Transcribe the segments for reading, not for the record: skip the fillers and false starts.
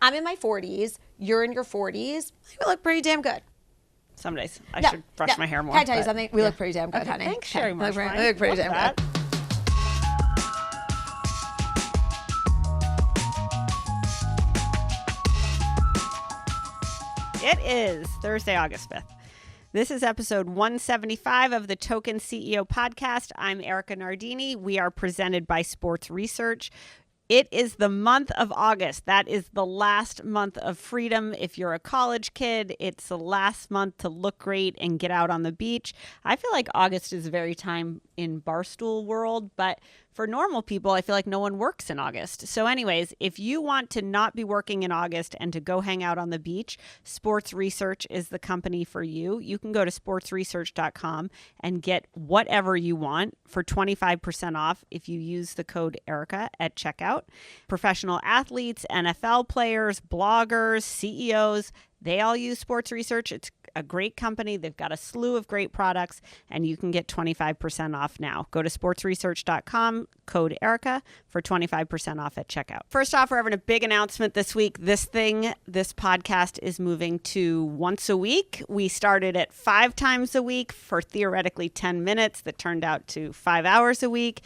I'm in my 40s. You're in your 40s. We look pretty damn good. Some days. I should brush my hair more. Can I tell you something? We look pretty damn good, honey. Thanks, Sherry Marshall. We look pretty damn good. It is Thursday, August 5th. This is episode 175 of the Token CEO podcast. I'm Erica Nardini. We are presented by Sports Research. It is the month of August. That is the last month of freedom. If you're a college kid, it's the last month to look great and get out on the beach. I feel like August is a very time in Barstool world, but for normal people, I feel like no one works in August. So anyways, if you want to not be working in August and to go hang out on the beach, Sports Research is the company for you. You can go to sportsresearch.com and get whatever you want for 25% off if you use the code Erica at checkout. Professional athletes, NFL players, bloggers, CEOs, they all use Sports Research. It's a great company. They've got a slew of great products, and you can get 25% off now. Go to sportsresearch.com, code Erica for 25% off at checkout. First off, we're having a big announcement this week. This podcast is moving to once a week. We started at 5 times a week for theoretically 10 minutes. That turned out to 5 hours a week.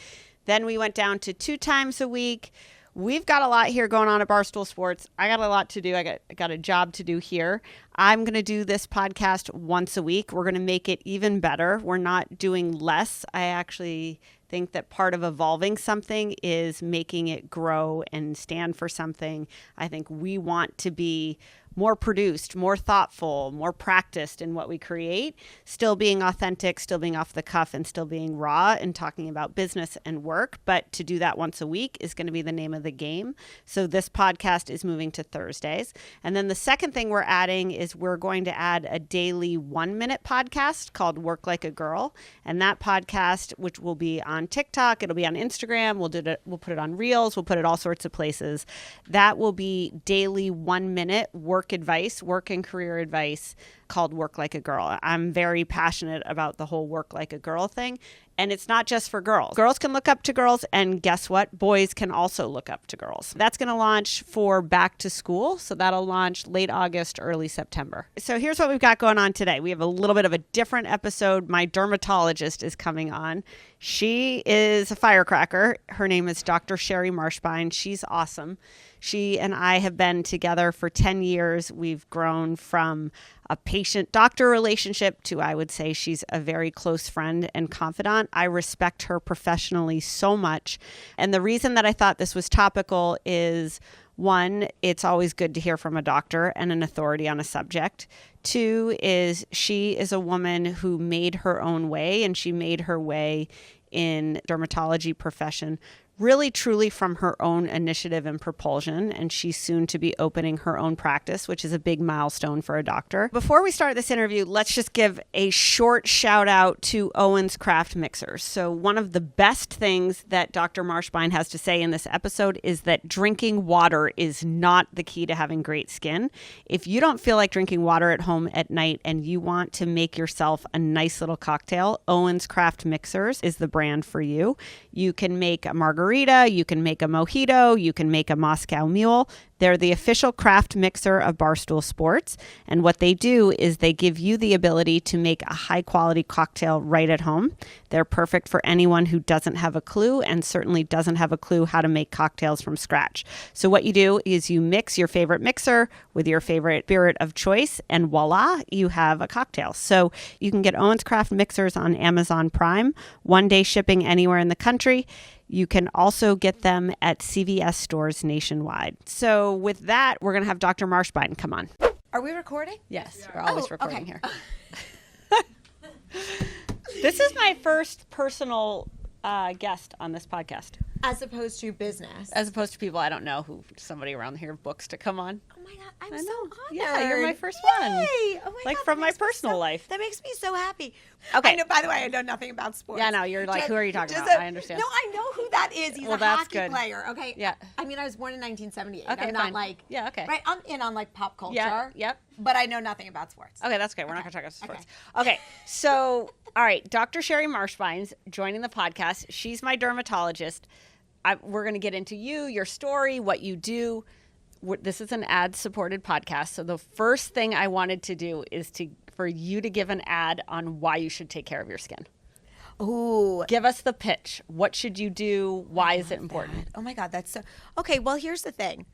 Then we went down to 2 times a week. We've got a lot here going on at Barstool Sports. I got a lot to do. I got a job to do here. I'm going to do this podcast once a week. We're going to make it even better. We're not doing less. I actually think that part of evolving something is making it grow and stand for something. I think we want to be more produced, more thoughtful, more practiced in what we create, still being authentic, still being off the cuff, and still being raw and talking about business and work. But to do that once a week is going to be the name of the game. So this podcast is moving to Thursdays. And then the second thing we're adding is we're going to add a daily 1-minute podcast called Work Like a Girl. And that podcast, which will be on TikTok, it'll be on Instagram, we'll put it on Reels, we'll put it all sorts of places. That will be daily 1-minute work and career advice called Work Like a Girl. I'm very passionate about the whole Work Like a Girl thing. And it's not just for girls. Girls can look up to girls, and guess what? Boys can also look up to girls. That's going to launch for back to school. So that'll launch late August, early September. So here's what we've got going on today. We have a little bit of a different episode. My dermatologist is coming on. She is a firecracker. Her name is Dr. Sherry Marshall. She's awesome. She and I have been together for 10 years. We've grown from a patient-doctor relationship to, I would say, she's a very close friend and confidant. I respect her professionally so much. And the reason that I thought this was topical is, 1, it's always good to hear from a doctor and an authority on a subject. 2 is she is a woman who made her own way, and she made her way in dermatology profession really truly from her own initiative and propulsion, and she's soon to be opening her own practice, which is a big milestone for a doctor. Before we start this interview, let's just give a short shout out to Owen's Craft Mixers. So one of the best things that Dr. Marshbein has to say in this episode is that drinking water is not the key to having great skin. If you don't feel like drinking water at home at night and you want to make yourself a nice little cocktail, Owen's Craft Mixers is the brand for you. You can make a margarita, you can make a mojito, you can make a Moscow Mule. They're the official craft mixer of Barstool Sports. And what they do is they give you the ability to make a high-quality cocktail right at home. They're perfect for anyone who doesn't have a clue and certainly doesn't have a clue how to make cocktails from scratch. So what you do is you mix your favorite mixer with your favorite spirit of choice, and voila, you have a cocktail. So you can get Owen's Craft Mixers on Amazon Prime, 1-day shipping anywhere in the country. You can also get them at CVS stores nationwide. So with that, we're going to have Dr. Marshbein come on. Are we recording? Yes, we're always recording okay. here. This is my first personal guest on this podcast. As opposed to business. As opposed to people I don't know who somebody around here books to come on. Oh my God, I'm so honored. Yeah, you're my first one. Yay! Oh my like God, from my personal life. That makes me so happy. Okay. I know, by the way, I know nothing about sports. Yeah, no, you're like, who are you talking about? I understand. No, I know who that is. He's well, a that's hockey good. player. Okay. Yeah. I mean, I was born in 1978. Okay, I'm not fine. like. Yeah, okay. Right. I'm in on like pop culture. Yeah, yep. But I know nothing about sports. Okay, that's okay. We're not going to talk about sports. Okay, so, all right, Dr. Sherry Marshbein's joining the podcast. She's my dermatologist. We're going to get into you, your story, what you do. this is an ad-supported podcast, so the first thing I wanted to do is for you to give an ad on why you should take care of your skin. Ooh. Give us the pitch. What should you do? Why is it important? Oh my God, that's so okay. Well, here's the thing.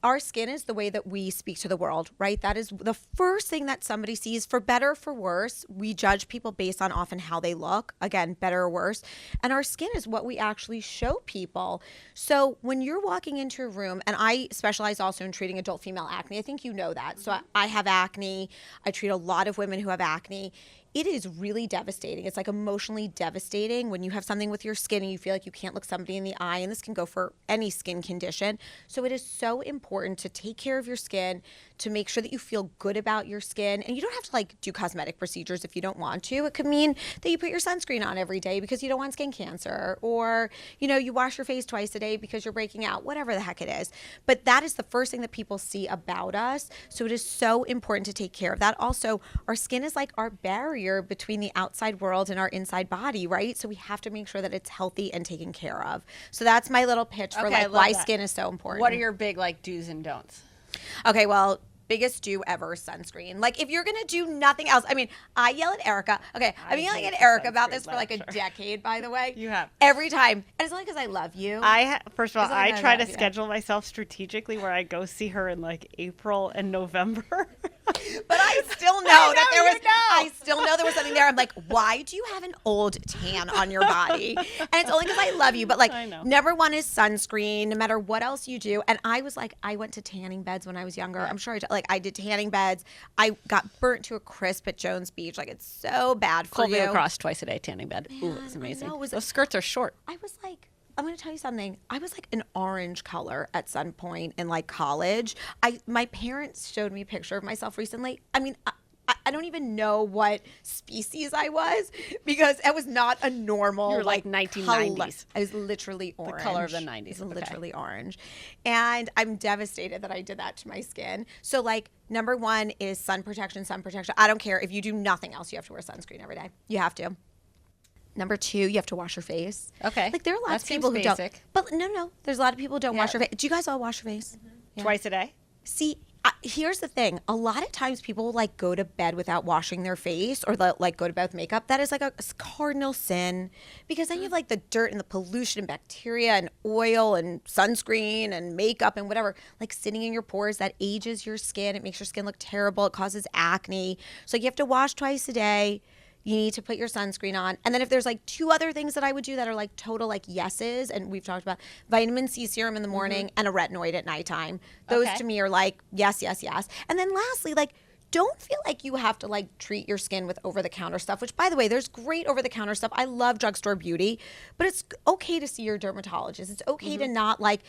Our skin is the way that we speak to the world, right? That is the first thing that somebody sees, for better or for worse. We judge people based on often how they look, again, better or worse. And our skin is what we actually show people. So when you're walking into a room, and I specialize also in treating adult female acne, I think you know that. So I have acne. I treat a lot of women who have acne. It is really devastating. It's like emotionally devastating when you have something with your skin and you feel like you can't look somebody in the eye, and this can go for any skin condition. So it is so important to take care of your skin, to make sure that you feel good about your skin. And you don't have to like do cosmetic procedures if you don't want to. It could mean that you put your sunscreen on every day because you don't want skin cancer, or, you know, you wash your face twice a day because you're breaking out, whatever the heck it is. But that is the first thing that people see about us. So it is so important to take care of that. Also, our skin is like our barrier between the outside world and our inside body, right? So we have to make sure that it's healthy and taken care of. So that's my little pitch for like why skin is so important. What are your big like do's and don'ts? Okay, well, biggest do ever, sunscreen. Like if you're gonna do nothing else, I mean, I yell at Erica. Okay, I've been yelling at Erica about this for like a decade, by the way. You have. Every time. And it's only because I love you. First of all, I try to schedule myself strategically where I go see her in like April and November. But I still know that there was. I still know there was something there. I'm like, why do you have an old tan on your body? And it's only because I love you. But like, number one is sunscreen, no matter what else you do. And I was like, I went to tanning beds when I was younger. I'm sure I did tanning beds. I got burnt to a crisp at Jones Beach. Like, it's so bad for you. Colby Lacrosse twice a day tanning bed. Man, ooh, it's amazing. Those skirts are short. I was like, I'm going to tell you something. I was like an orange color at some point in like college. My parents showed me a picture of myself recently. I mean, I don't even know what species I was, because it was not a normal. You were like 1990s. Color. I was literally orange. The color of the 90s. I was literally orange. And I'm devastated that I did that to my skin. So like, number one is sun protection, sun protection. I don't care. If you do nothing else, you have to wear sunscreen every day. You have to. Number two, you have to wash your face. Okay. Like there are lots of people who don't. But no. There's a lot of people who don't wash their face. Do you guys all wash your face? Mm-hmm. Yeah. Twice a day? See, here's the thing. A lot of times people like go to bed without washing their face, or like go to bed with makeup. That is like a cardinal sin, because then you have like the dirt and the pollution and bacteria and oil and sunscreen and makeup and whatever like sitting in your pores. That ages your skin. It makes your skin look terrible. It causes acne. So you have to wash twice a day. You need to put your sunscreen on. And then if there's like two other things that I would do that are like total like yeses, and we've talked about vitamin C serum in the morning and a retinoid at nighttime. Those to me are like yes. And then lastly, like, don't feel like you have to like treat your skin with over-the-counter stuff, which by the way, there's great over-the-counter stuff. I love drugstore beauty, but it's okay to see your dermatologist. It's okay to not like,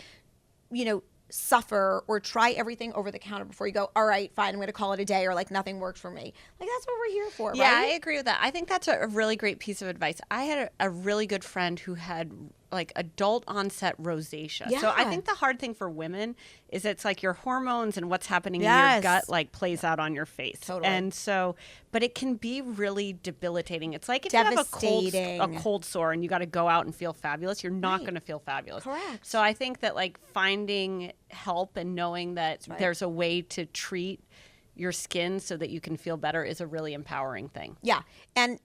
suffer or try everything over the counter before you go, all right, fine, I'm going to call it a day, or like nothing worked for me. Like that's what we're here for, right? Yeah, I agree with that. I think that's a really great piece of advice. I had a really good friend who had like adult onset rosacea. Yeah. So I think the hard thing for women is it's like your hormones and what's happening in your gut like plays out on your face. Totally. And so, but it can be really debilitating. It's like if you have a cold sore and you got to go out and feel fabulous, you're not going to feel fabulous. Correct. So I think that like finding help and knowing that there's a way to treat your skin so that you can feel better is a really empowering thing. Yeah. And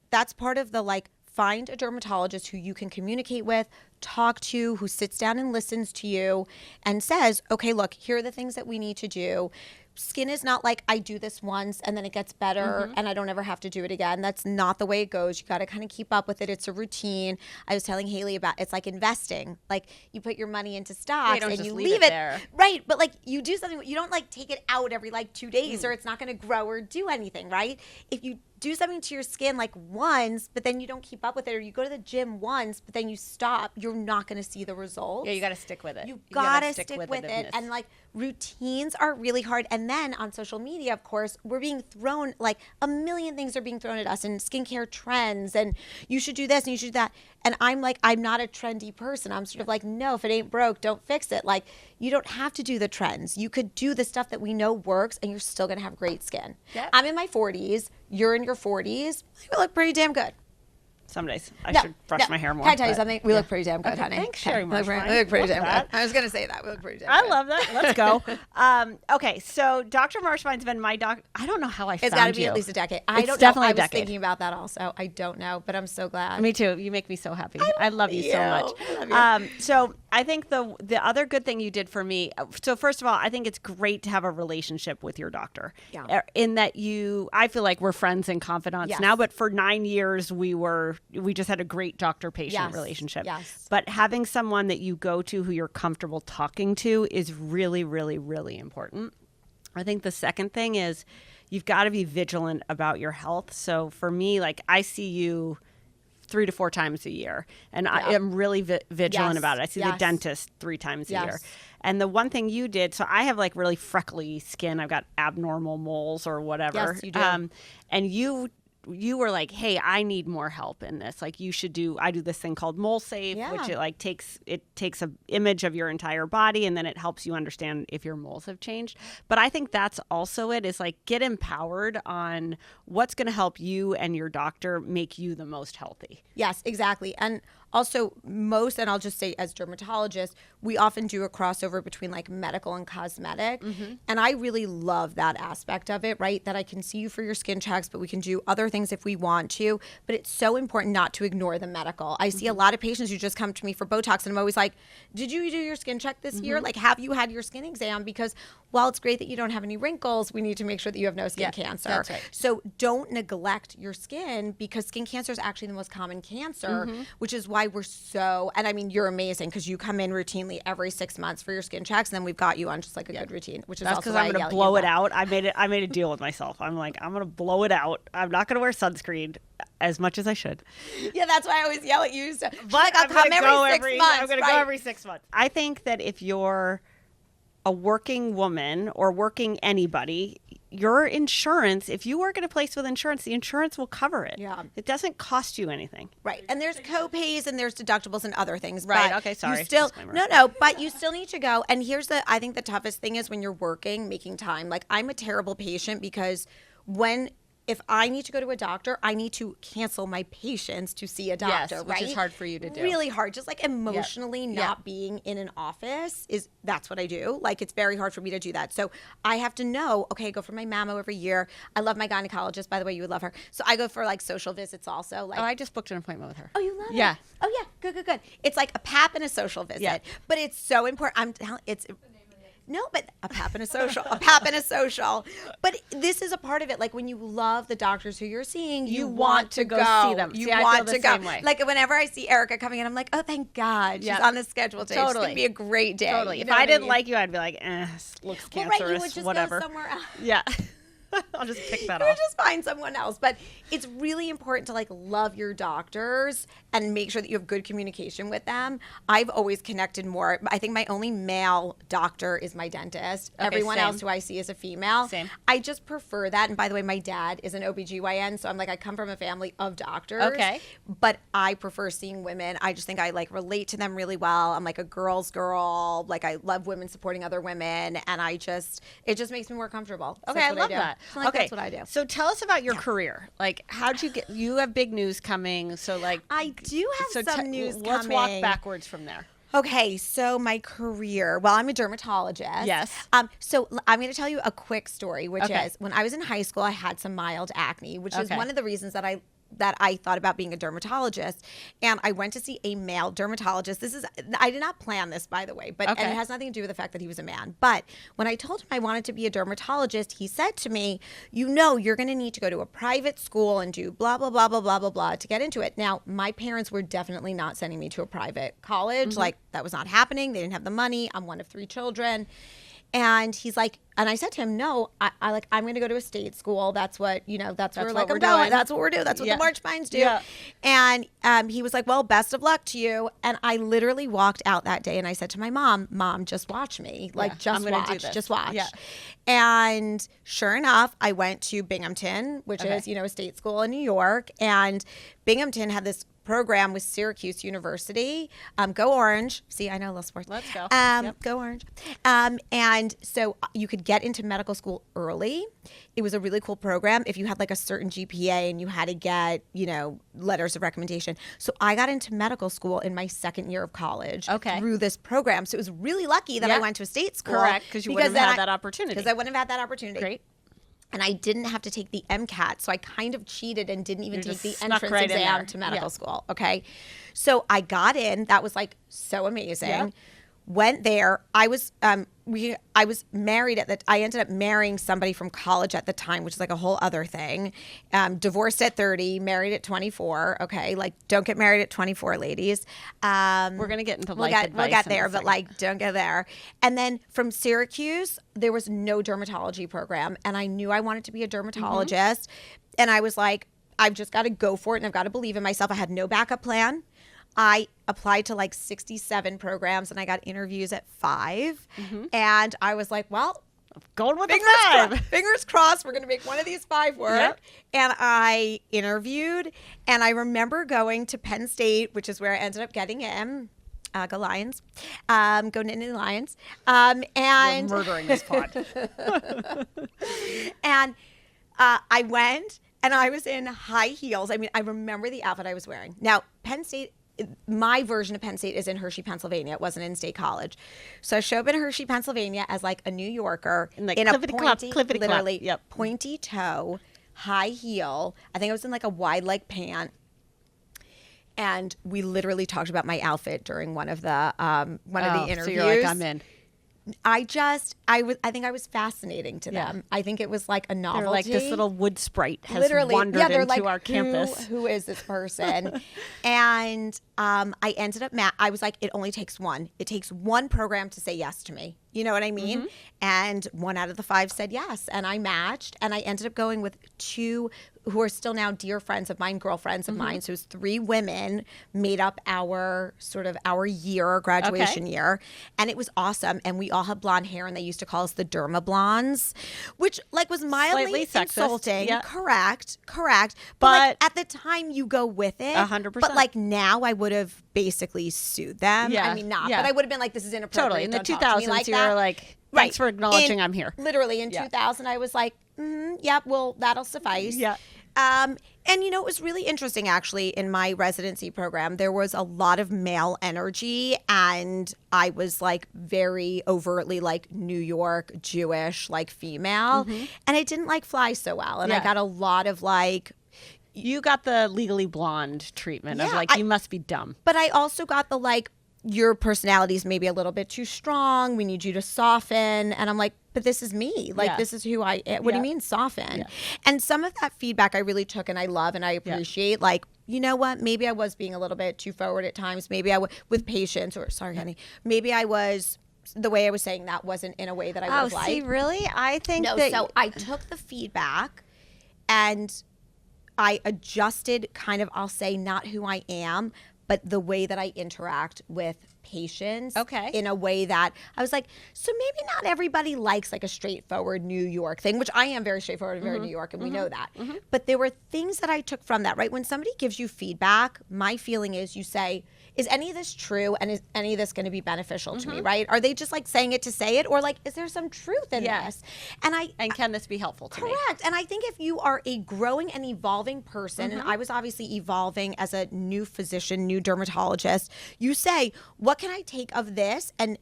that's part of the like, find a dermatologist who you can communicate with, talk to, who sits down and listens to you and says, okay, look, here are the things that we need to do. Skin is not like I do this once and then it gets better and I don't ever have to do it again. That's not the way it goes. You got to kind of keep up with it. It's a routine. I was telling Haley about it's like investing. Like you put your money into stocks and you leave it there. Right. But like you do something, you don't like take it out every like 2 days or it's not going to grow or do anything, right? If you do something to your skin like once, but then you don't keep up with it, or you go to the gym once, but then you stop, you're not going to see the results. Yeah, you got to stick with it. You got to stick with it. And like routines are really hard. And then on social media, of course, we're being thrown, like a million things are being thrown at us, and skincare trends, and you should do this and you should do that. And I'm like, I'm not a trendy person. I'm sort of like, no, if it ain't broke, don't fix it. Like, you don't have to do the trends. You could do the stuff that we know works and you're still going to have great skin. Yep. I'm in my 40s. You're in your 40s. You look pretty damn good. Some days I should brush my hair more. Can I tell you something? We look pretty damn good, Okay, honey. thanks, Sherry We look Marshline. pretty damn Love good. I was going to say that. We look pretty damn I good. love that. Let's go. Okay, so Dr. Marshline's been my doc. I don't know how I found you. It's got to be at least a decade. I It's don't definitely know. a decade. I was thinking about that also. I don't know, but I'm so glad. Me too. You make me so happy. I love you so much. I love you. So I think the other good thing you did for me. So first of all, I think it's great to have a relationship with your doctor. Yeah. In that I feel like we're friends and confidants Yes. now, but for 9 years we just had a great doctor-patient relationship. Yes. But having someone that you go to who you're comfortable talking to is really, really, really important. I think the second thing is you've got to be vigilant about your health. So for me, like I see you 3 to 4 times a year, and I am really vigilant about it. I see the dentist 3 times a year. And the one thing you did, so I have like really freckly skin. I've got abnormal moles or whatever. Yes, you do. And you were like, hey, I need more help in this. Like you should I do this thing called Mole Safe, which it takes an image of your entire body, and then it helps you understand if your moles have changed. But I think that's also is like get empowered on what's going to help you and your doctor make you the most healthy. Yes, exactly. And also and I'll just say as dermatologists, we often do a crossover between like medical and cosmetic. Mm-hmm. And I really love that aspect of it, right? That I can see you for your skin checks, but we can do other things if we want to. But it's so important not to ignore the medical. I see a lot of patients who just come to me for Botox, and I'm always like, did you do your skin check this year? Like, have you had your skin exam? Because while it's great that you don't have any wrinkles, we need to make sure that you have no skin cancer. That's right. So don't neglect your skin, because skin cancer is actually the most common cancer, which is why we're and I mean, you're amazing because you come in routinely every 6 months for your skin checks, and then we've got you on just like a good routine, which is That's also because why I'm going to blow it out. I made a deal with myself. I'm like, I'm going to blow it out. I'm not going to wear sunscreen as much as I should. Yeah, that's why I always yell at you. So, But like, I'll come every 6 months. I'm going to go every 6 months. I think that if you're a working woman or working anybody, your insurance, if you work at a place with insurance, the insurance will cover it. Yeah. It doesn't cost you anything. Right. And there's co-pays and there's deductibles and other things. Right. But Okay, sorry. You still, Disclaimer. but you still need to go. And I think the toughest thing is when you're working, making time. Like, I'm a terrible patient because if I need to go to a doctor, I need to cancel my patients to see a doctor, Yes, right? which is hard for you to do. Really hard. Just like emotionally not being in an office that's what I do. Like, it's very hard for me to do that. So I have to know, okay, I go for my mammo every year. I love my gynecologist, by the way, you would love her. So I go for like social visits also. Like, I just booked an appointment with her. oh, you love Yeah. it? Oh, yeah. Good. It's like a pap and a social visit. Yeah. But it's so important. I'm telling no, but a pap and a social. But this is a part of it. Like, when you love the doctors who you're seeing, you want to go see them. You See, I want feel the to go. same way. Like, whenever I see Erica coming in, I'm like, oh, thank God. She's Yep. on the schedule today. It's going to be a great day. Totally. You If know I what didn't mean? like you, I'd be like, looks Well, cancerous, right, you would just whatever. go somewhere else. Yeah. I'll just pick that You would off. just find someone else. But it's really important to like love your doctors and make sure that you have good communication with them. I've always connected more. I think my only male doctor is my dentist. Okay, Everyone same. else who I see is a female. Same. I just prefer that. And by the way, my dad is an OBGYN. So I'm like, I come from a family of doctors. Okay. But I prefer seeing women. I just think I like relate to them really well. I'm like a girl's girl. Like, I love women supporting other women. And it just makes me more comfortable. So Okay, that's I what love do. that. So, like, Okay, that's what I do. So tell us about your career. Like, how'd you you have big news coming. So like, I do have some news Let's coming. walk backwards from there. Okay, so my career. Well, I'm a dermatologist. Yes. So I'm going to tell you a quick story, which Okay. is when I was in high school, I had some mild acne, which is Okay. one of the reasons that I thought about being a dermatologist. And I went to see a male dermatologist. I did not plan this, by the way, but Okay. and it has nothing to do with the fact that he was a man. But when I told him I wanted to be a dermatologist, he said to me, you're going to need to go to a private school and do blah, blah, blah, blah, blah, blah, blah to get into it. Now, my parents were definitely not sending me to a private college. Like, that was not happening. They didn't have the money. I'm one of 3 children. And he's like, and I said to him, no, I'm going to go to a state school. That's what, that's where what like we're I'm going. doing. That's what we're doing. That's what Yeah. the March Pines do. Yeah. And he was like, well, best of luck to you. And I literally walked out that day and I said to my mom, just watch me. Like, I'm just gonna do watch, this. just watch. Yeah. And sure enough, I went to Binghamton, which is, a state school in New York. And Binghamton had this program with Syracuse University. Go Orange. See, I know a little sports. Let's go. Go Orange. And so you could get into medical school early. It was a really cool program if you had like a certain GPA and you had to get, letters of recommendation. So I got into medical school in my second year of college through this program. So it was really lucky that I went to a state school. Correct, because you wouldn't have had that opportunity. Because I wouldn't have had that opportunity. Great. And I didn't have to take the MCAT, so I kind of cheated and didn't even take the entrance right exam to medical school. Okay, so I got in. That was like so amazing. Yep. Went there. I was married I ended up marrying somebody from college at the time, which is like a whole other thing. Divorced at 30, married at 24. Okay, like don't get married at 24, ladies. We're gonna get into life advice. We'll get there, but like don't get there. And then from Syracuse, there was no dermatology program, and I knew I wanted to be a dermatologist, and I was like, I've just got to go for it, and I've got to believe in myself. I had no backup plan. I applied to like 67 programs and I got interviews at 5. And I was like, well, going with the 5. Fingers crossed, we're going to make one of these 5 work. Yep. And I interviewed, and I remember going to Penn State, which is where I ended up getting in. Go Lions. Go Nittany Lions. And you're murdering this pod. And I went, and I was in high heels. I mean, I remember the outfit I was wearing. Now, Penn State, my version of Penn State is in Hershey, Pennsylvania. It wasn't in State College. So I show up in Hershey, Pennsylvania as like a New Yorker in a pointy, literally pointy toe, high heel. I think I was in like a wide leg pant. And we literally talked about my outfit during one of the interviews. So you're like, I'm in. I think I was fascinating to them. I think it was like a novelty. They're like, this little wood sprite has wandered into our campus. Who is this person? And I ended up, I was like, it only takes one. It takes one program to say yes to me. You know what I mean? And 1 out of the 5 said yes. And I matched. And I ended up going with 2 who are still now dear friends of mine, girlfriends of mine. So it was 3 women made up our graduation year. And it was awesome. And we all had blonde hair, and they used to call us the Derma Blondes, which like was mildly insulting. Yeah. Correct. But like, at the time you go with it. 100%. But like now I would have basically sued them. Yeah. I mean, not. Yeah. But I would have been like, this is inappropriate. Totally. In the Don't 2000s, like you were like, thanks for acknowledging I'm here. Literally in 2000, I was like, yeah, well, that'll suffice. Yeah. And, it was really interesting, actually, in my residency program. There was a lot of male energy, and I was, like, very overtly, like, New York, Jewish, like, female. And I didn't, like, fly so well. And I got a lot of, like... You got the Legally Blonde treatment of, like, you must be dumb. But I also got the, like, your personality is maybe a little bit too strong. We need you to soften. And I'm like, but this is me. Like, this is who I am. What do you mean soften? Yeah. And some of that feedback I really took and I love and I appreciate. Like, you know what? Maybe I was being a little bit too forward at times. Maybe I was with patience sorry, honey. Maybe I was, the way I was saying that wasn't in a way that I would have liked. See, really? I think so I took the feedback and I adjusted kind of, I'll say, not who I am, but the way that I interact with patients in a way that I was like, so maybe not everybody likes like a straightforward New York thing, which I am very straightforward and very New York, and we know that. But there were things that I took from that, right? When somebody gives you feedback, my feeling is you say, is any of this true, and is any of this going to be beneficial to me, right? Are they just like saying it to say it, or like, is there some truth in this? And can this be helpful to me? Correct. And I think if you are a growing and evolving person, and I was obviously evolving as a new physician, new dermatologist, you say, what can I take of this, and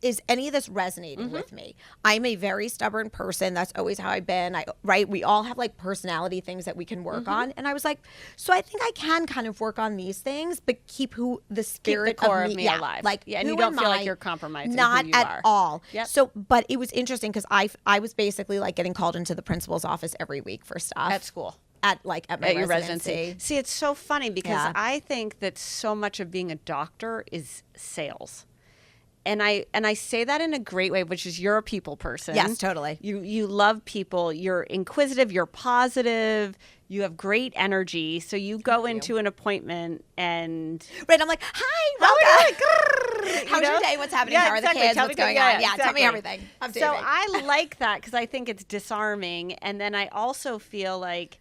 is any of this resonating with me? I'm a very stubborn person. That's always how I've been. We all have like personality things that we can work on. And I was like, so I think I can kind of work on these things, but keep the spirit keep the core of me alive. Like, and you don't feel like you're compromising not who you at are. all. Yep. So, but it was interesting because I was basically like getting called into the principal's office every week for stuff. At school. At my your residency. See, it's so funny because I think that so much of being a doctor is sales. And I say that in a great way, which is you're a people person. Yes, totally. You love people. You're inquisitive. You're positive. You have great energy. So you go into an appointment and... Right, I'm like, hi, welcome. How's your day? What's happening? How are the kids? What's going on? Yeah, tell me everything. I'm David. So I like that because I think it's disarming. And then I also feel like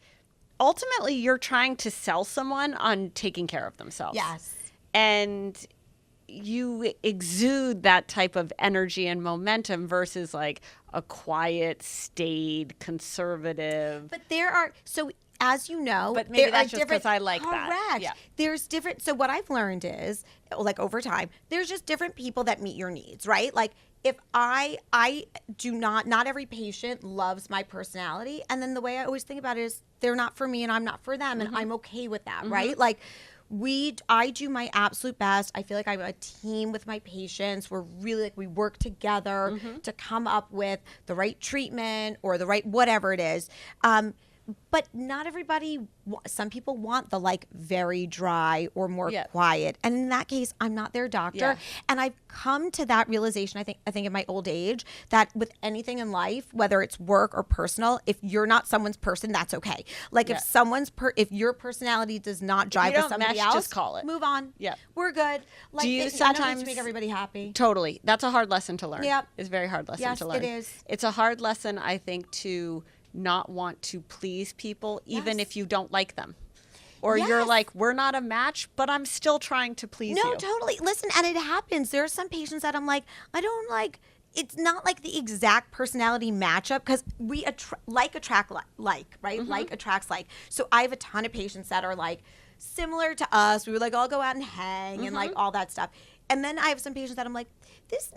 ultimately you're trying to sell someone on taking care of themselves. Yes. And you exude that type of energy and momentum versus like a quiet, staid, conservative. But there are, so as you know, But maybe there that's are just 'cause I like correct. that. Yeah. There's different, so what I've learned is, like over time, there's just different people that meet your needs, right? Like if I do not every patient loves my personality. And then the way I always think about it is they're not for me and I'm not for them. And I'm okay with that, right? Like I do my absolute best. I feel like I'm a team with my patients. We're really like, we work together to come up with the right treatment or the right, whatever it is. But not everybody, some people want the like very dry or more quiet. And in that case, I'm not their doctor. Yeah. And I've come to that realization, I think in my old age, that with anything in life, whether it's work or personal, if you're not someone's person, that's okay. Like if if your personality does not jive with somebody else, just call it. move on. Yeah. We're good. Like Do you I don't sometimes need to make everybody happy. Totally. That's a hard lesson to learn. Yep. It's a very hard lesson Yes, to learn. it is. It's a hard lesson, I think, to not want to please people, even if you don't like them. Or you're like, we're not a match, but I'm still trying to please you. No, totally. Listen, and it happens. There are some patients that I'm like, I don't like, it's not like the exact personality matchup because we attract like, right? Like attracts like. So I have a ton of patients that are like similar to us. We would like all go out and hang and like all that stuff. And then I have some patients that I'm like, this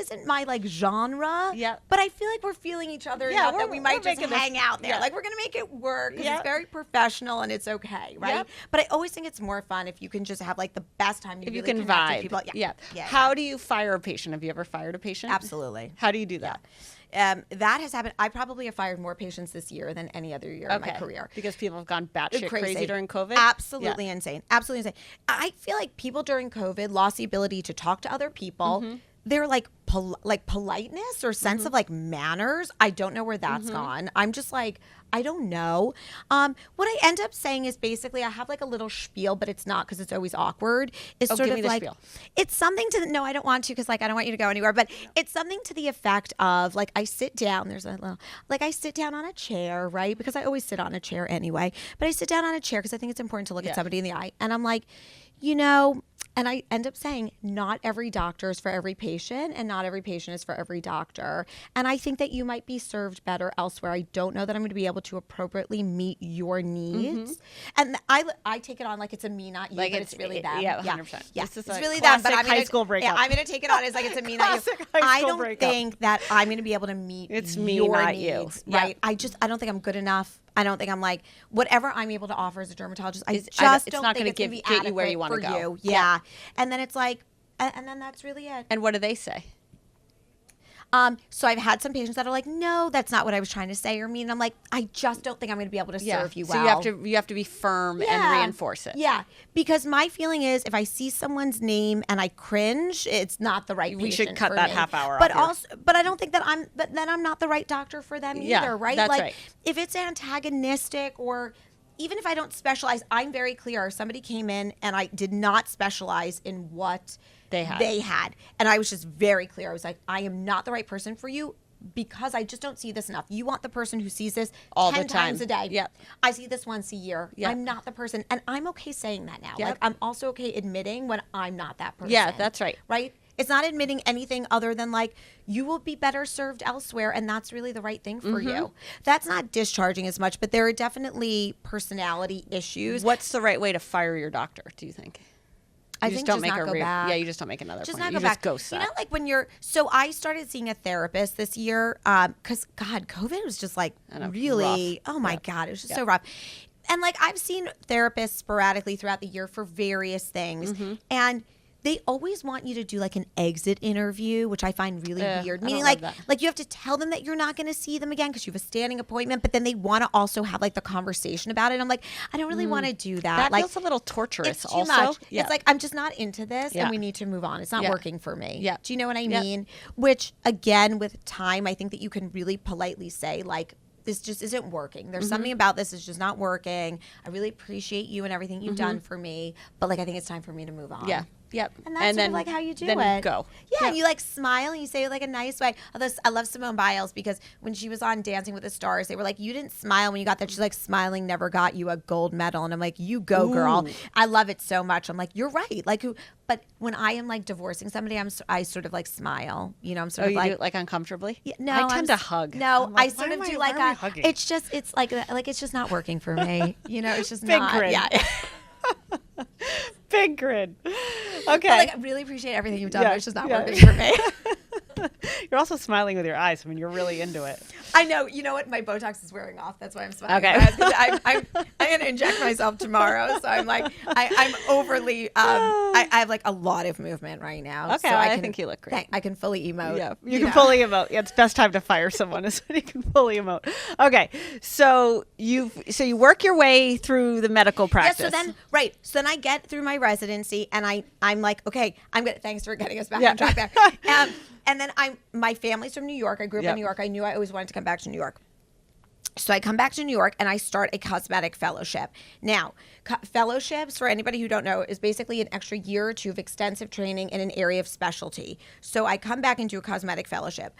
isn't my like genre. Yeah. But I feel like we're feeling each other enough that we might just hang out there. Yeah. Like we're gonna make it work because it's very professional and it's okay, right? Yep. But I always think it's more fun if you can just have like the best time. If really you can connect with vibe. people. Yeah. Yeah. How do you fire a patient? Have you ever fired a patient? Absolutely. How do you do that? That has happened. I probably have fired more patients this year than any other year in my career. Because people have gone batshit crazy during COVID? Absolutely insane. Absolutely insane. I feel like people during COVID lost the ability to talk to other people. They're like politeness or sense of like manners. I don't know where that's gone. I'm just like, I don't know. What I end up saying is basically I have like a little spiel, but it's not because it's always awkward. It's sort give of me the like, spiel. it's something to, no, I don't want to because like I don't want you to go anywhere, but it's something to the effect of like I sit down, there's a little, like I sit down on a chair, right? Because I always sit on a chair anyway, but I sit down on a chair because I think it's important to look at somebody in the eye. And I'm like, you know, and I end up saying not every doctor is for every patient and not every patient is for every doctor. And I think that you might be served better elsewhere. I don't know that I'm going to be able to appropriately meet your needs. And I take it on like it's a me, not you, Like but it's really them. Yeah, 100%. Yeah, This is it's a really them. But classic high school breakup. Yeah, I'm going to take it on as like it's a me, not you. Classic high I school don't breakup. think that I'm going to be able to meet It's me, your not needs, you. right? I don't think I'm good enough. I don't think I'm like whatever I'm able to offer as a dermatologist. I It's just not don't think gonna it's going to be get you where you adequate wanna for go. you. Yeah. And then it's like, and then that's really it. And what do they say? So I've had some patients that are like, no, that's not what I was trying to say or mean. I'm like, I just don't think I'm going to be able to serve you well. So you have to be firm and reinforce it. Yeah, because my feeling is if I see someone's name and I cringe, it's not the right patient We should cut for that me. half hour But off also, but I don't think that I'm not the right doctor for them Yeah, either, right? that's like right. if it's antagonistic or even if I don't specialize, I'm very clear. Somebody came in and I did not specialize in what they had. And I was just very clear. I was like, I am not the right person for you because I just don't see this enough. You want the person who sees this all 10 the time. times a day. Yep. I see this once a year. Yep. I'm not the person. And I'm okay saying that now. Yep. Like I'm also okay admitting when I'm not that person. Yeah, that's right. Right? It's not admitting anything other than like you will be better served elsewhere and that's really the right thing for you. That's not discharging as much, but there are definitely personality issues. What's the right way to fire your doctor, do you think? I think just not go back. Yeah, you just don't make another Just point. not You go just back. ghost You that. know, like when you're. So I started seeing a therapist this year because God, COVID was just like really. rough. Oh my Yep. God, it was just so rough. And like I've seen therapists sporadically throughout the year for various things, and they always want you to do like an exit interview, which I find really weird. Meaning like you have to tell them that you're not going to see them again because you have a standing appointment, but then they want to also have like the conversation about it. I'm like, I don't really want to do that. That Like feels a little torturous it's too also. much. Yeah. It's like I'm just not into this Yeah. and we need to move on. It's not Yeah. working for me. Yeah. Do you know what I Yeah. mean? Which again, with time, I think that you can really politely say like, this just isn't working. There's something about this that's just not working. I really appreciate you and everything you've done for me, but like I think it's time for me to move on. Yeah. Yep. And that's sort of like how you do then it. Go. Yeah, Yep. and you like smile and you say it like a nice way. Although I love Simone Biles because when she was on Dancing with the Stars, they were like, you didn't smile when you got there. She's like, smiling never got you a gold medal. And I'm like, you go, girl. I love it so much. I'm like, you're right. Like, but when I am like divorcing somebody, I sort of like smile. You know, I'm sort of you like, do it like uncomfortably? Yeah, no, I tend to hug. No, Like, I sort of do why like are we a. hugging? It's like it's just not working for me. You know, it's just Big not. grin. Yeah. Big grin. But Okay. like, I really appreciate everything you've done, Yeah, but it's just not yeah. working for me. You're also smiling with your eyes. I mean, you're really into it. I know. You know what? My Botox is wearing off. That's why I'm smiling. Okay. I'm going to inject myself tomorrow. So I'm like, I'm overly, I have like a lot of movement right now. Okay, So I think you look great. I can fully emote. Yeah, you can fully emote. Yeah, it's best time to fire someone is when you can fully emote. Okay, so you work your way through the medical practice. Yeah, so then I get through my residency and I'm like, okay, I'm good. Thanks for getting us back Yeah. on track there. And then my family's from New York. I grew up in New York. I knew I always wanted to come back to New York. So I come back to New York and I start a cosmetic fellowship. Now, fellowships, for anybody who don't know, is basically an extra year or two of extensive training in an area of specialty. So I come back and do a cosmetic fellowship.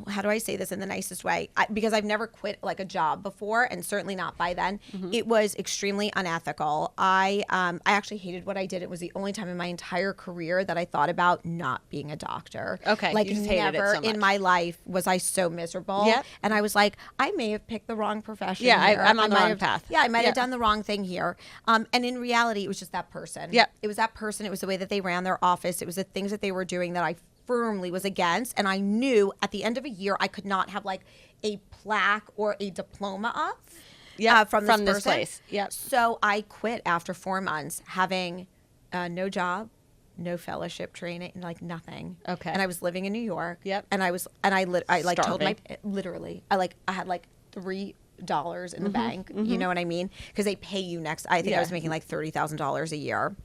How do I say this in the nicest way? Because I've never quit like a job before, and certainly not by then. Mm-hmm. It was extremely unethical. I actually hated what I did. It was the only time in my entire career that I thought about not being a doctor. Okay, like you just hated it never so much. in my life was I so miserable. Yep. And I was like, I may have picked the wrong profession. Yeah, here. I'm on the wrong path. Yeah, I might have done the wrong thing here. And in reality, it was just that person. Yeah, it was that person. It was the way that they ran their office. It was the things that they were doing that I firmly was against, and I knew at the end of a year I could not have like a plaque or a diploma up from this place. Yep. So I quit after 4 months, having no job, no fellowship training, like nothing. Okay. And I was living in New York. Yep. And I like told Starving. I had like $3 in the bank. Mm-hmm. You know what I mean? Because they pay you next. I think I was making like $30,000 a year.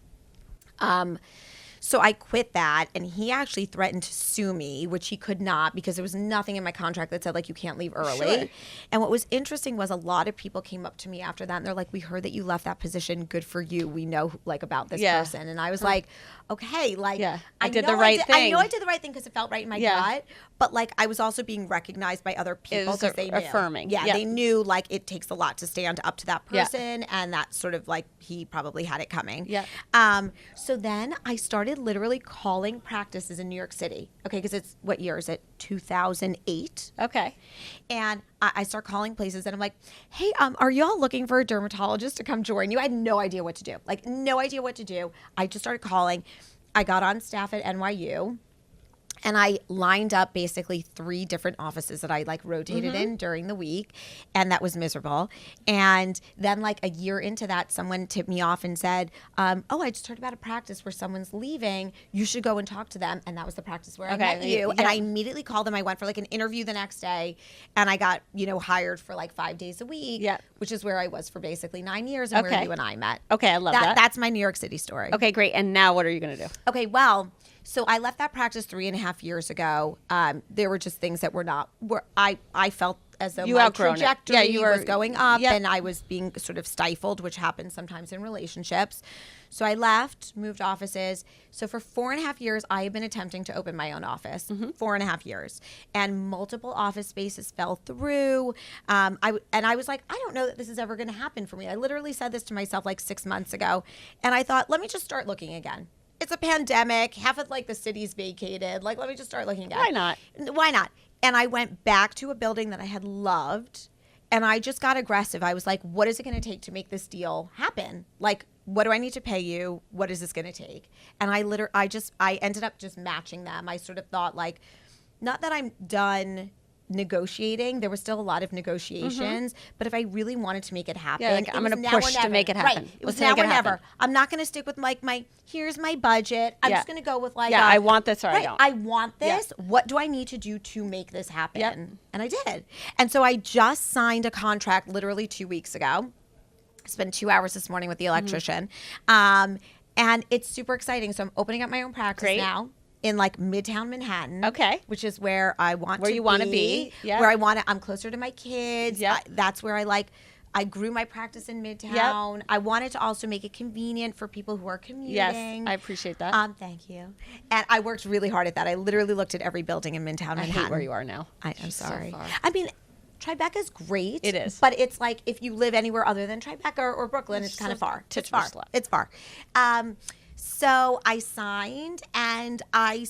So I quit that, and he actually threatened to sue me, which he could not because there was nothing in my contract that said, like, you can't leave early. Sure. And what was interesting was a lot of people came up to me after that, and they're like, we heard that you left that position. Good for you. We know, like, about this person. And I was like, okay, like, I did the right thing. I know I did the right thing because it felt right in my gut, but, like, I was also being recognized by other people because they knew. Affirming. Yeah, they knew, like, it takes a lot to stand up to that person, and that sort of, like, he probably had it coming. Yeah. So then I started literally calling practices in New York City. Okay, because it's, what year is it? 2008. Okay. And I start calling places and I'm like, hey, are y'all looking for a dermatologist to come join you? I had no idea what to do. Like, no idea what to do. I just started calling. I got on staff at NYU. And I lined up basically 3 different offices that I like rotated in during the week. And that was miserable. And then like a year into that, someone tipped me off and said, I just heard about a practice where someone's leaving. You should go and talk to them. And that was the practice where I met you. And I immediately called them. I went for like an interview the next day. And I got, hired for like 5 days a week, which is where I was for basically 9 years and where you and I met. Okay, I love that. That's my New York City story. Okay, great. And now what are you going to do? Okay, well... So I left that practice 3.5 years ago. There were just things that were not where I felt as though my trajectory was going up and I was being sort of stifled, which happens sometimes in relationships. So I left, moved offices. So for 4.5 years, I have been attempting to open my own office. 4.5 years, and multiple office spaces fell through. I was like, I don't know that this is ever going to happen for me. I literally said this to myself like 6 months ago, and I thought, let me just start looking again. It's a pandemic. Half of like the city's vacated. Like, let me just start looking again. Why not? And I went back to a building that I had loved, and I just got aggressive. I was like, what is it going to take to make this deal happen? Like, what do I need to pay you? What is this going to take? And I ended up just matching them. I sort of thought like, not that I'm done negotiating. There was still a lot of negotiations, but if I really wanted to make it happen, I'm going to push to make it happen. Right. It was now or never. I'm not going to stick with like here's my budget. I'm just going to go with like, I want this or I don't. I want this. Yeah. What do I need to do to make this happen? Yep. And I did. And so I just signed a contract literally 2 weeks ago. I spent 2 hours this morning with the electrician. And it's super exciting. So I'm opening up my own practice now. In like Midtown Manhattan, which is where I want to be. Where you want to be, where I want to. I'm closer to my kids. That's where I like. I grew my practice in Midtown. I wanted to also make it convenient for people who are commuting. Yes, I appreciate that. Thank you. And I worked really hard at that. I literally looked at every building in Midtown Manhattan. I hate where you are now. I'm sorry. So far. I mean, Tribeca's great. It is. But it's like if you live anywhere other than Tribeca or Brooklyn, it's kind of far. It's far. It's far. So I signed, and I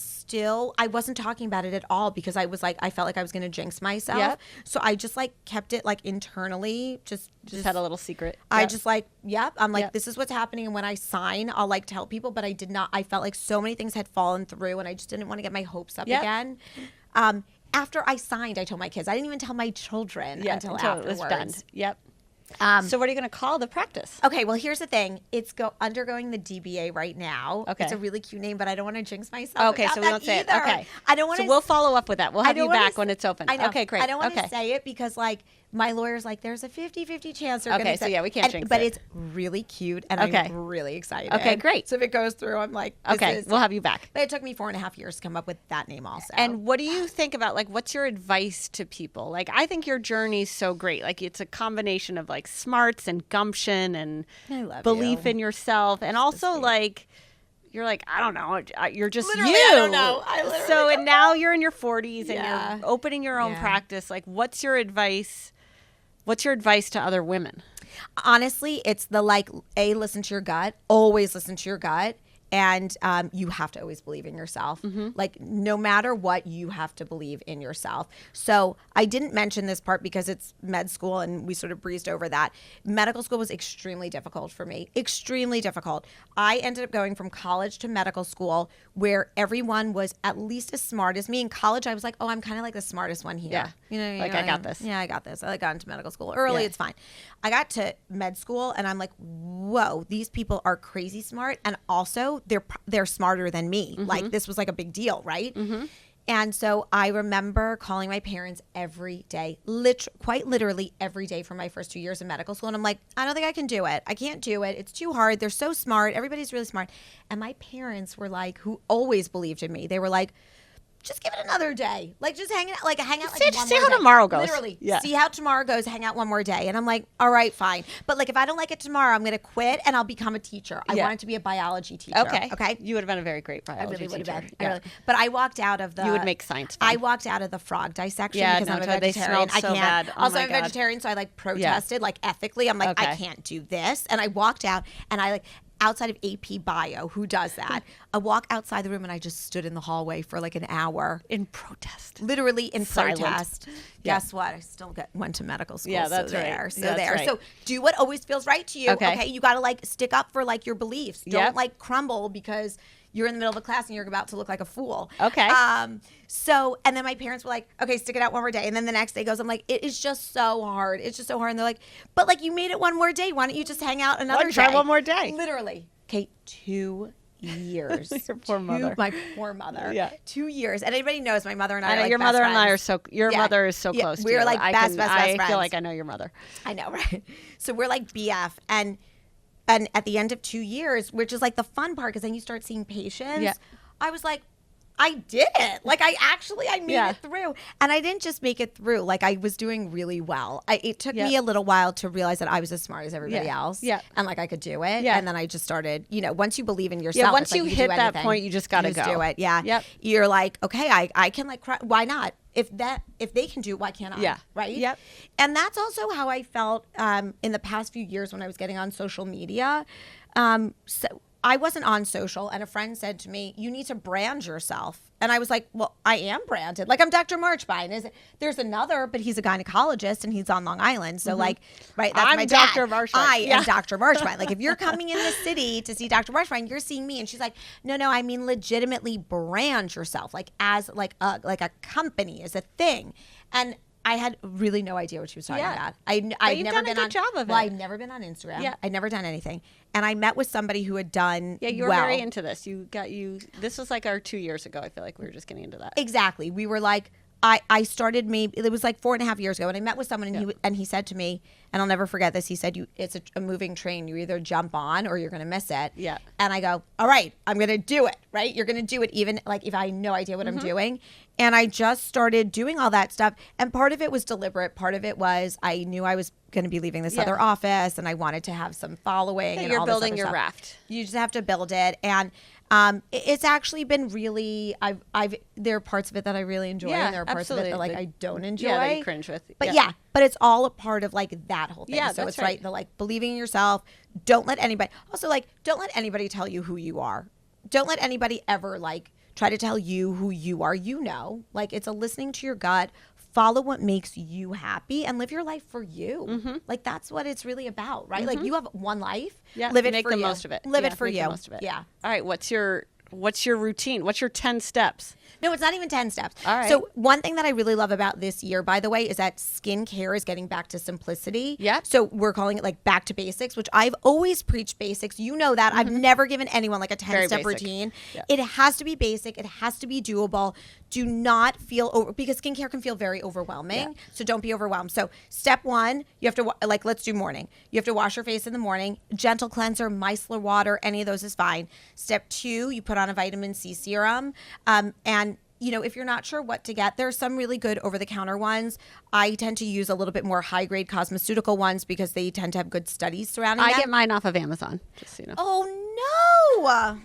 wasn't talking about it at all because I was like, I felt like I was going to jinx myself. Yep. So I just like kept it like internally, just had a little secret. I just like, I'm like, this is what's happening. And when I sign, I'll like tell people, but I did not, I felt like so many things had fallen through and I just didn't want to get my hopes up again. After I signed, I told my kids. I didn't even tell my children until afterwards. It was done. Yep. So what are you going to call the practice? Okay, well, here's the thing. It's undergoing the DBA right now. Okay. It's a really cute name, but I don't want to jinx myself. Okay, so we won't say it. Okay. I don't want to. So we'll follow up with that. We'll have you back when it's open. I know. Okay, great. I don't want to say it because, like, my lawyer's like, there's a 50-50 chance they're going to we can't jinx it. But it's really cute, and I'm really excited. Okay, great. So if it goes through, I'm like, we'll have you back. But it took me 4.5 years to come up with that name also. And what do you think about, like, what's your advice to people? Like, I think your journey's so great. Like, it's a combination of, like, smarts and gumption and belief in yourself. And also, like, you're like, I don't know, you're just literally, you. I don't know. And now you're in your 40s and you're opening your own practice. Like, what's your advice? What's your advice to other women? Honestly, it's the listen to your gut. Always listen to your gut. And you have to always believe in yourself. Like, no matter what, you have to believe in yourself. So I didn't mention this part because it's med school and we sort of breezed over that. Medical school was extremely difficult for me. Extremely difficult. I ended up going from college to medical school where everyone was at least as smart as me. In college, I was like, oh, I'm kind of like the smartest one here. Yeah. You know, like, I got this. Yeah, I got this. I got into medical school early. It's fine. I got to med school and I'm like, whoa, these people are crazy smart. And also, they're smarter than me. Like, this was like a big deal, right? And so I remember calling my parents every day, quite literally every day for my first 2 years of medical school. And I'm like, I don't think I can do it. I can't do it. It's too hard. They're so smart. Everybody's really smart. And my parents were like, who always believed in me. They were like, just give it another day. Like, just hang out like one more day. See how tomorrow goes. Literally. Yeah. See how tomorrow goes. Hang out one more day. And I'm like, all right, fine. But like, if I don't like it tomorrow, I'm going to quit and I'll become a teacher. I wanted to be a biology teacher. Okay. You would have been a very great biology teacher. I really would have been. Yeah. But I walked out of the... You would make science fun. I walked out of the frog dissection because I'm a vegetarian. They smelled so bad. Oh, also, I'm a vegetarian, so I like protested like ethically. I'm like, I can't do this. And I walked out and I like... outside of AP Bio, who does that? I walk outside the room and I just stood in the hallway for like an hour. In protest. Literally in Silent. Protest. Guess what? I still went to medical school. Yeah, that's so right. There. So that's there. Right. So do what always feels right to you. Okay. You got to like stick up for like your beliefs. Don't like crumble because you're in the middle of a class and you're about to look like a fool. Okay. So, and then my parents were like, okay, stick it out one more day. And then the next day goes, I'm like, it is just so hard. It's just so hard. And they're like, but like, you made it one more day. Why don't you just hang out another day? Try one more day. Literally. Okay, 2 years. Your poor mother. My poor mother. Yeah. 2 years. And everybody knows my mother and I are like your best mother friends. and I are so, mother is so close to you. We're like best friends. I feel like I know your mother. I know, right? So we're like BF. And at the end of 2 years, which is like the fun part, because then you start seeing patients, I was like, I did it. Like, I made it through. And I didn't just make it through. Like, I was doing really well. It took me a little while to realize that I was as smart as everybody else. Yeah. And, like, I could do it. Yeah. And then I just started, once you believe in yourself. Yeah, once you hit that point, you just got to go. Do it. Yeah. Yep. You're like, okay, I can, like, why not? If they can do it, why can't I? Yeah. Right? Yep. And that's also how I felt in the past few years when I was getting on social media. So I wasn't on social, and a friend said to me, you need to brand yourself. And I was like, well, I am branded. Like, I'm Dr. Marchbein. There's another, but he's a gynecologist, and he's on Long Island. So, like, right, that's my dad. Dr. Marchbein. I am Dr. Marchbein. Like, if you're coming in the city to see Dr. Marchbein, you're seeing me. And she's like, no, I mean legitimately brand yourself, like, as like a company, as a thing. And I had really no idea what she was talking about. I'd never been on a good job of it. Well, I'd never been on Instagram. Yeah. I'd never done anything. And I met with somebody who had done you were very into this. This was like our 2 years ago. I feel like we were just getting into that. Exactly. We were like, I started maybe it was like 4.5 years ago, and I met with someone, and he said to me, and I'll never forget this. He said, it's a moving train. You either jump on or you're going to miss it. Yeah. And I go, all right, I'm going to do it. Right? You're going to do it, even like if I have no idea what I'm doing. And I just started doing all that stuff. And part of it was deliberate. Part of it was I knew I was going to be leaving this other office, and I wanted to have some following. And you're all this building other your stuff. raft. You just have to build it. And it's actually been really, there are parts of it that I really enjoy, and there are parts of it that like I don't enjoy. Yeah, that you cringe with. But but it's all a part of like that whole thing. Yeah, so that's it's right. The like believing in yourself. Don't let anybody, also like, don't let anybody tell you who you are. Don't let anybody ever like try to tell you who you are. You know, like it's a listening to your gut. Follow what makes you happy and live your life for you. Like that's what it's really about, right? Like you have one life. Live it make for the you. most of it. Live it for make you. The most of it. Yeah. All right. What's your routine? What's your 10 steps? No, it's not even 10 steps. All right. So one thing that I really love about this year, by the way, is that skincare is getting back to simplicity. Yeah. So we're calling it like back to basics, which I've always preached basics. You know that. I've never given anyone like a 10-step routine. Yeah. It has to be basic. It has to be doable. Do not feel because skincare can feel very overwhelming. Yeah. So don't be overwhelmed. So step one, you have to like, let's do morning. You have to wash your face in the morning. Gentle cleanser, micellar water, any of those is fine. Step two, you put on a vitamin C serum. And you know, if you're not sure what to get, there's some really good over-the-counter ones. I tend to use a little bit more high-grade cosmeceutical ones because they tend to have good studies surrounding them. I get mine off of Amazon, just so you know. Oh, no.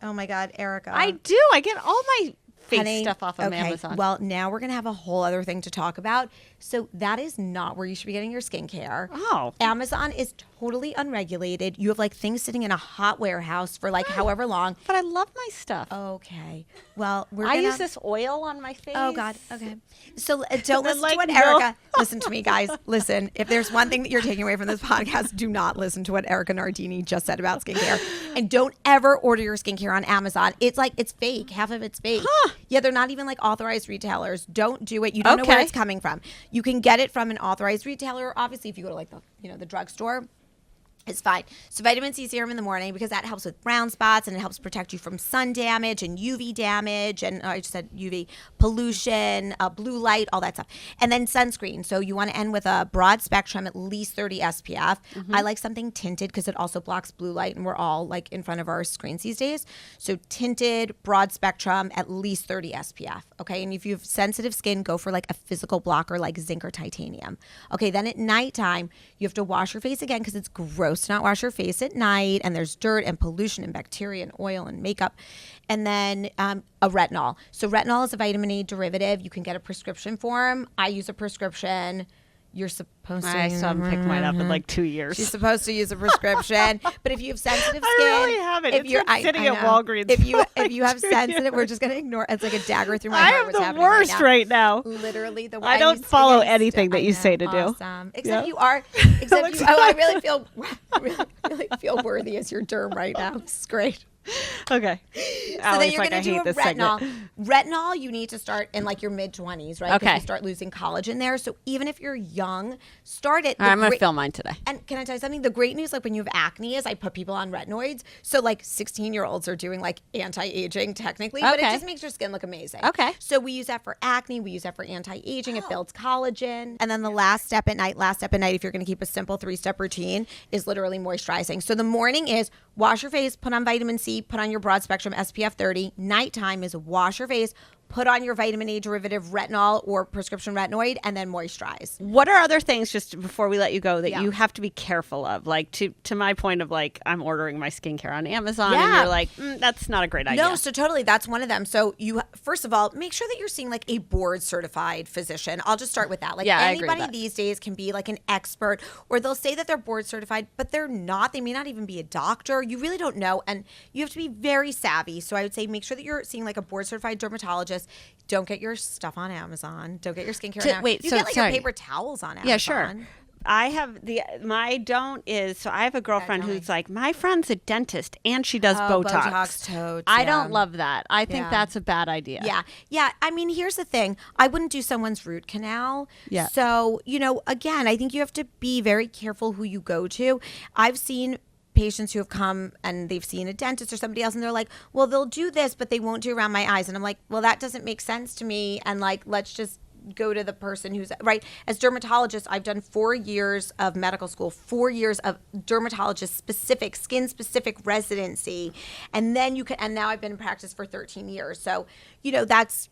Oh, my God, Erica. I do. I get all my face stuff off of Amazon. Well, now we're going to have a whole other thing to talk about. So that is not where you should be getting your skincare. Oh. Amazon is totally unregulated. You have like things sitting in a hot warehouse for like however long. But I love my stuff. Okay. Well, I use this oil on my face. Oh, God. Okay. So don't listen to what Erica... Listen to me, guys. Listen. If there's one thing that you're taking away from this podcast, do not listen to what Erica Nardini just said about skincare. And don't ever order your skincare on Amazon. It's like, it's fake. Half of it's fake. Huh. Yeah, they're not even like authorized retailers. Don't do it. You don't know where it's coming from. You can get it from an authorized retailer. Obviously, if you go to like the drugstore, it's fine. So vitamin C serum in the morning because that helps with brown spots and it helps protect you from sun damage and UV damage and I just said UV pollution, blue light, all that stuff. And then sunscreen. So you want to end with a broad spectrum, at least 30 SPF. I like something tinted because it also blocks blue light and we're all like in front of our screens these days. So tinted, broad spectrum, at least 30 SPF. Okay. And if you have sensitive skin, go for like a physical blocker like zinc or titanium. Okay. Then at nighttime, you have to wash your face again because it's gross to not wash your face at night and there's dirt and pollution and bacteria and oil and makeup. And then a retinol. So retinol is a vitamin A derivative. You can get a prescription form. I use a prescription. You're supposed to. I still haven't picked mine up in like 2 years. She's supposed to use a prescription. But if you have sensitive skin. I really haven't. It's been sitting at Walgreens. If you have sensitive, we're just going to ignore it. It's like a dagger through my heart. I am the worst right now. Literally the worst. I don't follow anything that you say to do. Awesome. Except you are. Except you. Oh, I really feel worthy as your derm right now. It's great. Okay. So then you're going to do a retinol. Retinol, you need to start in like your mid-20s, right? Okay. You start losing collagen there. So even if you're young, start it. I'm going to fill mine today. And can I tell you something? The great news, like when you have acne, is I put people on retinoids. So like 16-year-olds are doing like anti-aging technically, but it just makes your skin look amazing. Okay. So we use that for acne. We use that for anti-aging. It builds collagen. And then the last step at night, if you're going to keep a simple 3-step routine, is literally moisturizing. So the morning is wash your face, put on vitamin C, put on your broad spectrum SPF 30. Nighttime is wash your face, put on your vitamin A derivative retinol or prescription retinoid, and then moisturize. What are other things, just before we let you go, that you have to be careful of? Like to my point of like, I'm ordering my skincare on Amazon and you're like, that's not a great idea. No, so totally. That's one of them. So you, first of all, make sure that you're seeing like a board certified physician. I'll just start with that. Like anybody these days can be like an expert, or they'll say that they're board certified, but they're not. They may not even be a doctor. You really don't know. And you have to be very savvy. So I would say make sure that you're seeing like a board certified dermatologist. Don't get your stuff on Amazon. Don't get your skincare on Amazon. Wait, you get like your paper towels on Amazon. Yeah, sure. I have I have a girlfriend who's like, my friend's a dentist and she does Botox. Totes, I don't love that. I think that's a bad idea. Yeah. Yeah. I mean, here's the thing. I wouldn't do someone's root canal. Yeah. So, again, I think you have to be very careful who you go to. I've seen patients who have come and they've seen a dentist or somebody else and they're like, well, they'll do this, but they won't do around my eyes. And I'm like, well, that doesn't make sense to me. And like, let's just go to the person who's right. As dermatologist, I've done 4 years of medical school, 4 years of dermatologist specific, skin specific residency. And then and now I've been in practice for 13 years. So, that's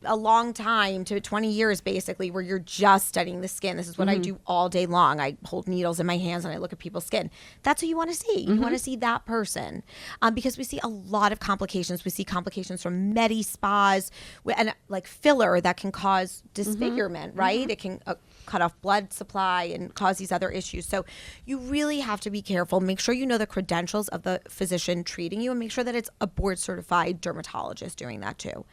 a long time to 20 years basically where you're just studying the skin. This is what I do all day long. I hold needles in my hands and I look at people's skin. That's what you want to see. You want to see that person because we see a lot of complications. We see complications from medi spas and like filler that can cause disfigurement, right? It can cut off blood supply and cause these other issues. So you really have to be careful. Make sure you know the credentials of the physician treating you and make sure that it's a board certified dermatologist doing that too.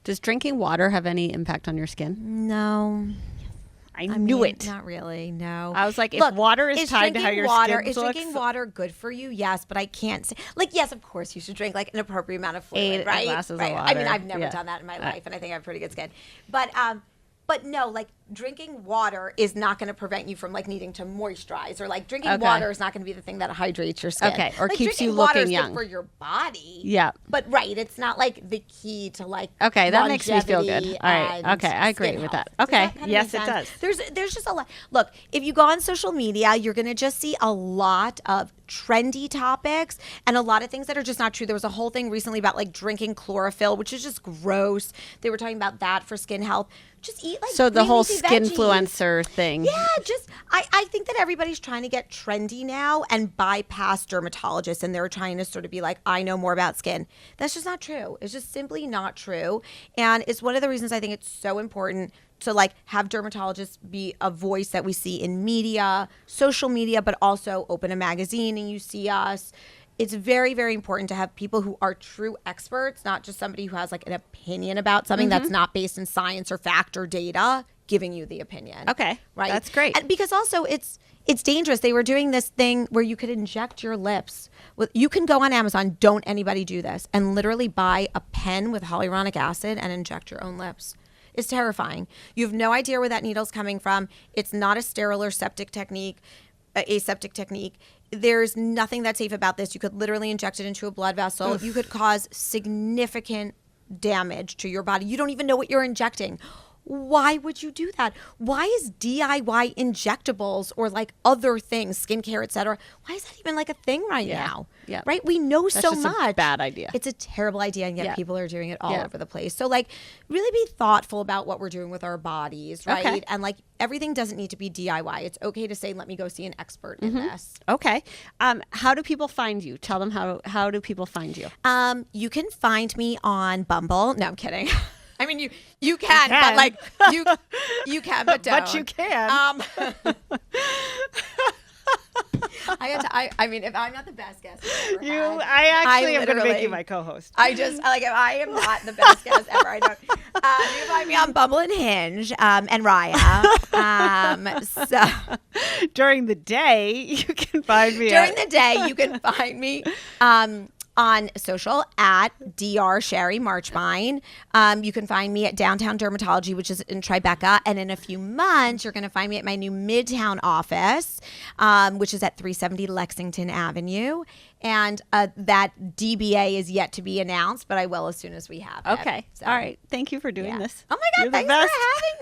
Does drinking water have any impact on your skin? No. I knew it. Not really, no. I was like, if water is tied to how your skin looks. Is drinking water good for you? Yes, but I can't say. Like, yes, of course, you should drink like an appropriate amount of fluid, 8 right? glasses of right. water. I mean, I've never done that in my life, and I think I have pretty good skin. But no, like drinking water is not going to prevent you from like needing to moisturize or like drinking water is not going to be the thing that hydrates your skin. Okay, or like, keeps you water looking is young good for your body. Yeah. But right, it's not like the key to like okay, that makes me feel good. All right. Okay, I agree with that. Okay. Yes, it does. There's just a lot. Look, if you go on social media, you're going to just see a lot of trendy topics and a lot of things that are just not true. There was a whole thing recently about like drinking chlorophyll, which is just gross. They were talking about that for skin health. Just eat like so the whole skin influencer thing. Yeah, I think that everybody's trying to get trendy now and bypass dermatologists, and they're trying to sort of be like, I know more about skin. That's just not true. It's just simply not true. And it's one of the reasons I think it's so important to like have dermatologists be a voice that we see in media, social media, but also open a magazine and you see us. It's very, very important to have people who are true experts, not just somebody who has like an opinion about something that's not based in science or fact or data, giving you the opinion. Okay. Right. That's great. And because also it's dangerous. They were doing this thing where you could inject your lips. You can go on Amazon, don't anybody do this, and literally buy a pen with hyaluronic acid and inject your own lips. It's terrifying. You have no idea where that needle's coming from. It's not a sterile or aseptic technique. There's nothing that's safe about this. You could literally inject it into a blood vessel. Oof. You could cause significant damage to your body. You don't even know what you're injecting. Why would you do that? Why is DIY injectables or like other things, skincare, etc., why is that even like a thing right now? Yeah. Right? We know That's so just much. A bad idea. It's a terrible idea, and yet people are doing it all over the place. So like really be thoughtful about what we're doing with our bodies, right? Okay. And like everything doesn't need to be DIY. It's okay to say, let me go see an expert in this. Okay. How do people find you? Tell them how do people find you? You can find me on Bumble. No, I'm kidding. I mean, you can, but like you can, but don't. But you can. I mean, if I'm not the best guest I've ever had, I am going to make you my co-host. If I am not the best guest ever, I don't. You can find me on Bumble and Hinge and Raya. So during the day, you can find me. You can find me. On social at Dr. Sherry Marchbine. You can find me at Downtown Dermatology, which is in Tribeca. And in a few months, you're going to find me at my new Midtown office, which is at 370 Lexington Avenue. And that DBA is yet to be announced, but I will as soon as we have it. Okay. So, all right. Thank you for doing this. Oh, my God. Thanks for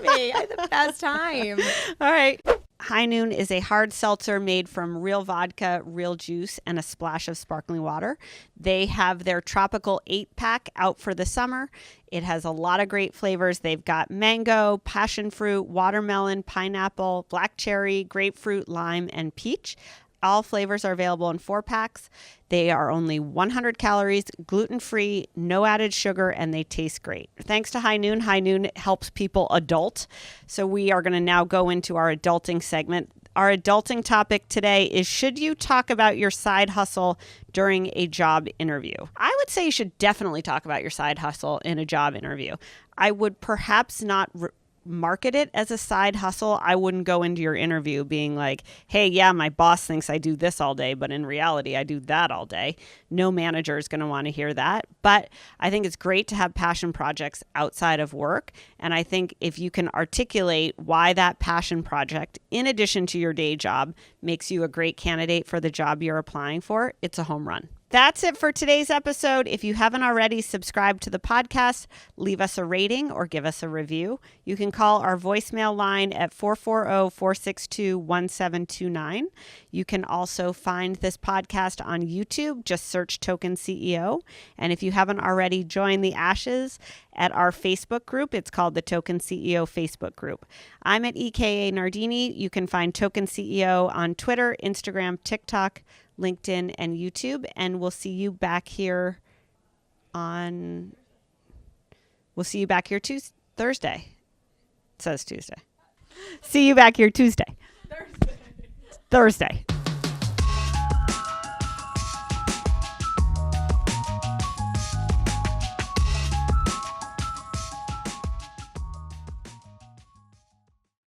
having me. I had the best time. All right. High Noon is a hard seltzer made from real vodka, real juice, and a splash of sparkling water. They have their tropical 8-pack out for the summer. It has a lot of great flavors. They've got mango, passion fruit, watermelon, pineapple, black cherry, grapefruit, lime, and peach. All flavors are available in 4-packs. They are only 100 calories, gluten-free, no added sugar, and they taste great. Thanks to High Noon. High Noon helps people adult. So we are going to now go into our adulting segment. Our adulting topic today is, should you talk about your side hustle during a job interview? I would say you should definitely talk about your side hustle in a job interview. I would perhaps not market it as a side hustle, I wouldn't go into your interview being like, hey, yeah, my boss thinks I do this all day, but in reality, I do that all day. No manager is going to want to hear that. But I think it's great to have passion projects outside of work. And I think if you can articulate why that passion project, in addition to your day job, makes you a great candidate for the job you're applying for, it's a home run. That's it for today's episode. If you haven't already subscribed to the podcast, leave us a rating or give us a review. You can call our voicemail line at 440-462-1729. You can also find this podcast on YouTube. Just search Token CEO. And if you haven't already joined the Ashes at our Facebook group, it's called the Token CEO Facebook group. I'm at EKA Nardini. You can find Token CEO on Twitter, Instagram, TikTok, LinkedIn, and YouTube, and we'll see you back here Thursday. It says Tuesday. See you back here Tuesday. Thursday.